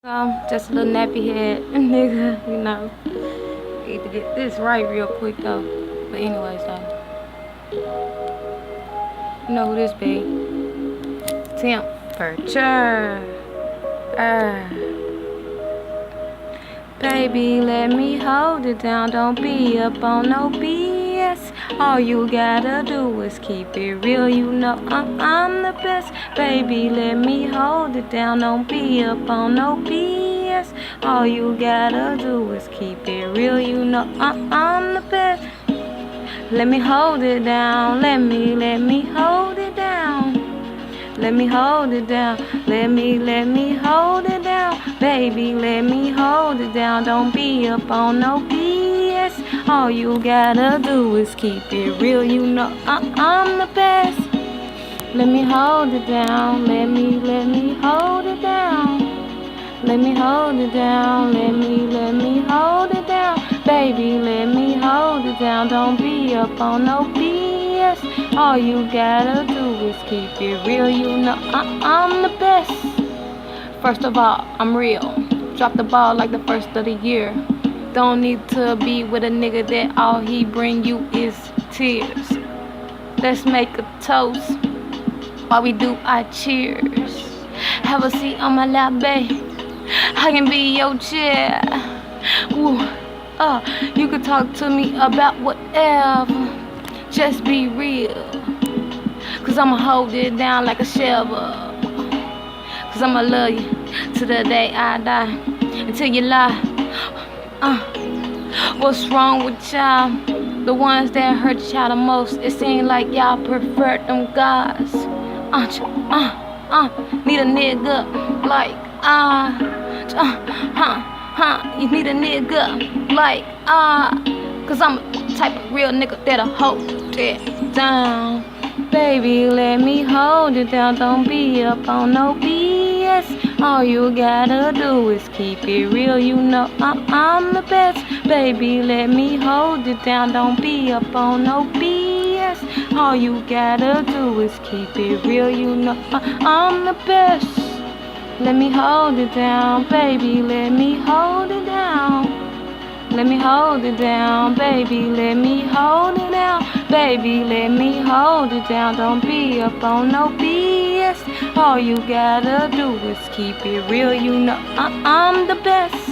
Just a little nappy head nigga, you know. Need to get this right real quick though. But anyways though. You know who this be? Temperature. Baby, let me hold it down. Don't be up on no BS. All you gotta do is keep it real. You know I'm the best. Baby, let me hold it down. Don't be up on no BS. All you gotta do is keep it real. You know I'm the best. Let me hold it down. Let me hold it down. Let me hold it down. Let me hold it down. Baby, let me hold it down. Don't be up on no BS. All you gotta do is keep it real. You know I'm the best. Let me hold it down. Let me hold it down. Let me hold it down. Let me hold it down. Baby, let me hold it down. Don't be up on no BS. All you gotta do is keep it real. You know I'm the best. First of all, I'm real. Drop the ball like the first of the year. Don't need to be with a nigga that all he bring you is tears. Let's make a toast while we do our cheers. Have a seat on my lap, babe. I can be your chair. Ooh, you can talk to me about whatever. Just be real. Cause I'ma hold it down like a shovel. Cause I'ma love you till the day I die. Until you lie. What's wrong with y'all? The ones that hurt y'all the most. It seems like y'all prefer them guys. Need a nigga like you need a nigga like cause I'm the type of real nigga that'll hold it down. Baby, let me hold it down. Don't be up on no BS. All you gotta do is keep it real. You know I'm the best. Baby, let me hold it down. Don't be up on no BS. All you gotta do is keep it real. You know I'm the best. Let me hold it down, baby. Let me hold it down. Let me hold it down, baby. Let me hold it down. Baby, let me hold it down. Don't be up on no BS. All you gotta do is keep it real. You know I'm the best.